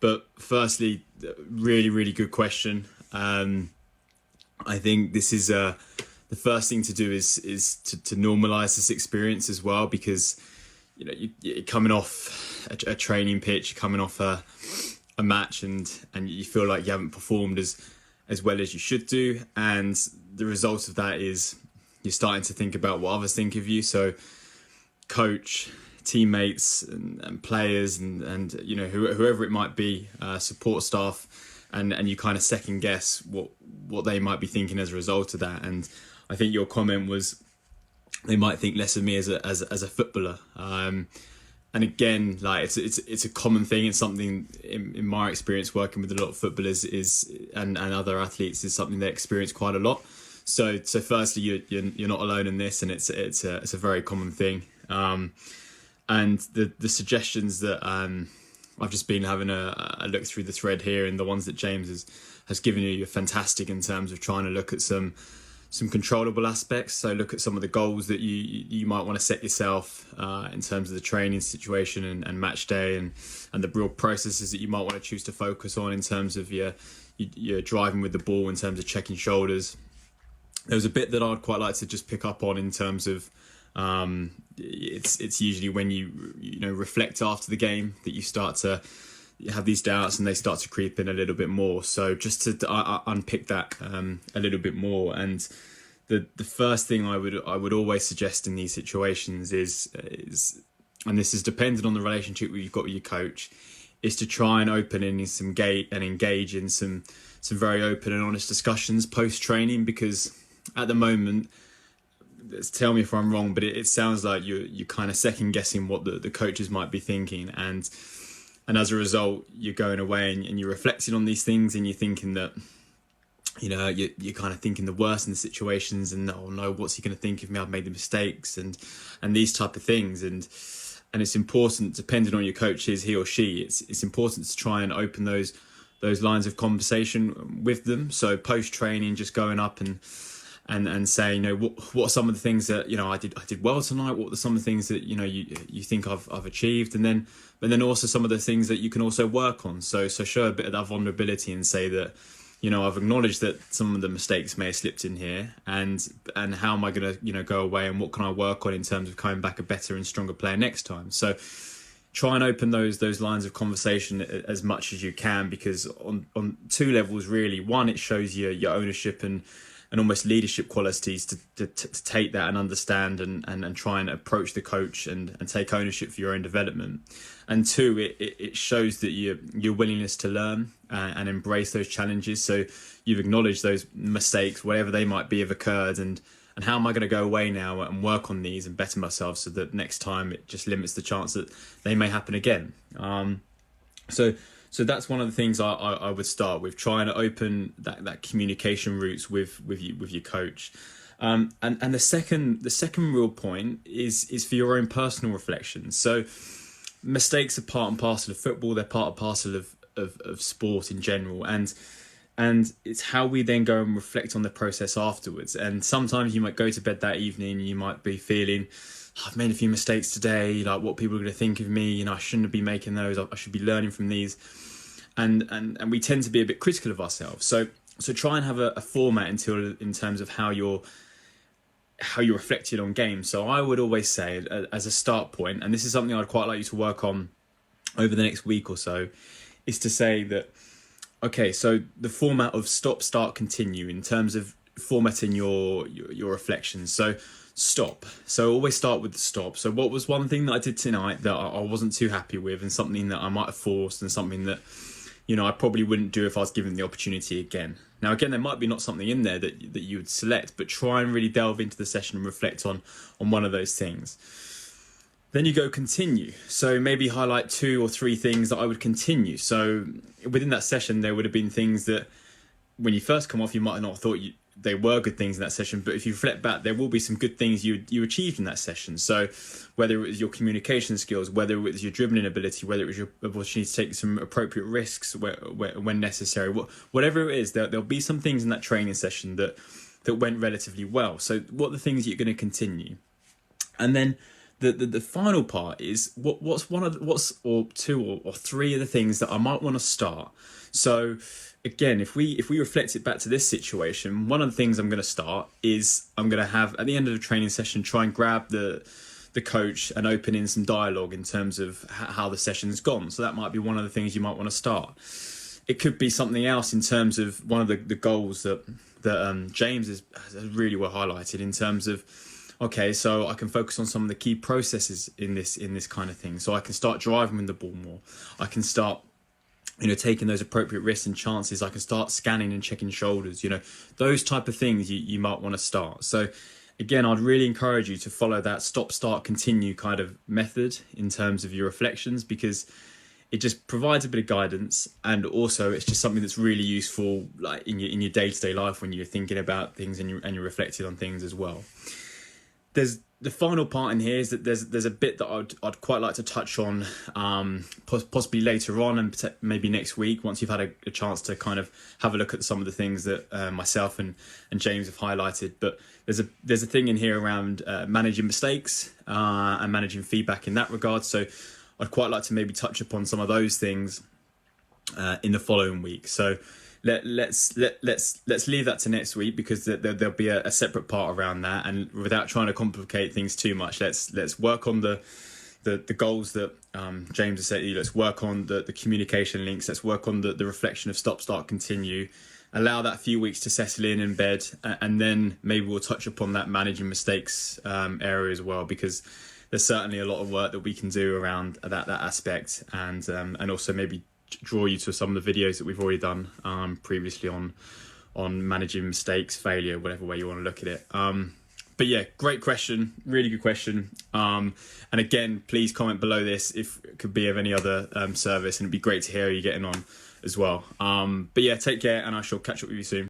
But firstly, really, really good question. I think this is the first thing to do is to normalize this experience as well, because you're coming off a training pitch, you're coming off a match, and you feel like you haven't performed as well as you should do, and the result of that is you're starting to think about what others think of you. So coach, teammates, and players, and whoever it might be, support staff, and you kind of second guess what they might be thinking as a result of that. And I think your comment was they might think less of me as a footballer. And again, like it's a common thing. It's something in my experience working with a lot of footballers and other athletes is something they experience quite a lot. So firstly, you're not alone in this, and it's a very common thing. And the suggestions that I've just been having a look through the thread here, and the ones that James has given you are fantastic in terms of trying to look at some controllable aspects. So look at some of the goals that you might want to set yourself in terms of the training situation and match day, and the real processes that you might want to choose to focus on in terms of your driving with the ball, in terms of checking shoulders. There was a bit that I'd quite like to just pick up on in terms of it's usually when you reflect after the game that you start to have these doubts and they start to creep in a little bit more. So just to unpick that a little bit more, and the first thing I would always suggest in these situations is, and this is dependent on the relationship you've got with your coach, is to try and open in some gate and engage in some very open and honest discussions post training, because at the moment, tell me if I'm wrong, but it sounds like you're kind of second guessing what the coaches might be thinking, and as a result, you're going away and you're reflecting on these things, and you're thinking that you're kind of thinking the worst in the situations, and oh no, what's he going to think of me? I've made the mistakes and these type of things, and it's important, depending on your coach, is he or she, it's important to try and open those lines of conversation with them. So post training, just going up and saying, what are some of the things that I did well tonight? What are some of the things that you think I've achieved, and then also some of the things that you can also work on. So show a bit of that vulnerability and say that I've acknowledged that some of the mistakes may have slipped in here, and how am I going to go away, and what can I work on in terms of coming back a better and stronger player next time. So try and open those lines of conversation as much as you can, because on two levels really. One, it shows your ownership and almost leadership qualities to take that and understand and try and approach the coach and take ownership for your own development. And two, it shows that your willingness to learn and embrace those challenges. So you've acknowledged those mistakes, whatever they might be, have occurred, and how am I going to go away now and work on these and better myself so that next time it just limits the chance that they may happen again. So that's one of the things I would start with, trying to open that communication routes with your coach. And the second real point is for your own personal reflection. So mistakes are part and parcel of football. They're part and parcel of sport in general. And it's how we then go and reflect on the process afterwards. And sometimes you might go to bed that evening and you might be feeling, I've made a few mistakes today, like what people are going to think of me, I shouldn't be making those, I should be learning from these. And we tend to be a bit critical of ourselves. So try and have a format in terms of how you're reflecting on games. So I would always say, as a start point, and this is something I'd quite like you to work on over the next week or so, is to say that, okay, so the format of stop, start, continue in terms of formatting your reflections. So stop. So always start with the stop. So what was one thing that I did tonight that I wasn't too happy with, and something that I might have forced, and something that I probably wouldn't do if I was given the opportunity again. Now, again, there might be not something in there that you would select, but try and really delve into the session and reflect on one of those things. Then you go continue. So maybe highlight 2 or 3 things that I would continue. So within that session, there would have been things that when you first come off, you might not have thought they were good things in that session, but if you reflect back, there will be some good things you achieved in that session. So whether it was your communication skills, whether it was your dribbling ability, whether it was your opportunity to take some appropriate risks when necessary, whatever it is, there'll be some things in that training session that went relatively well. So what are the things you're going to continue? And then the final part is what's one of or two or three of the things that I might want to start. So again, if we reflect it back to this situation, one of the things I'm going to start is I'm going to have at the end of the training session try and grab the coach and open in some dialogue in terms of how the session's gone. So that might be one of the things you might want to start. It could be something else in terms of one of the goals that James has really well highlighted in terms of, okay, so I can focus on some of the key processes in this kind of thing. So I can start driving with the ball more. I can start, taking those appropriate risks and chances. I can start scanning and checking shoulders. Those type of things you might want to start. So again, I'd really encourage you to follow that stop, start, continue kind of method in terms of your reflections, because it just provides a bit of guidance, and also it's just something that's really useful, like in your day-to-day life when you're thinking about things and you're reflecting on things as well. There's the final part in here is that there's a bit that I'd quite like to touch on, possibly later on and maybe next week once you've had a chance to kind of have a look at some of the things that myself and James have highlighted. But there's a thing in here around managing mistakes and managing feedback in that regard. So I'd quite like to maybe touch upon some of those things in the following week. So let's leave that to next week, because there'll be a separate part around that, and without trying to complicate things too much, let's work on the goals that James has said. Let's work on the communication links. Let's work on the reflection of stop, start, continue. Allow that few weeks to settle in bed, and then maybe we'll touch upon that managing mistakes area as well, because there's certainly a lot of work that we can do around that aspect, and also maybe draw you to some of the videos that we've already done previously on managing mistakes, failure, whatever way you want to look at it. But yeah, great question, really good question. And again, please comment below this if it could be of any other service, and it'd be great to hear how you're getting on as well. But yeah, take care, and I shall catch up with you soon.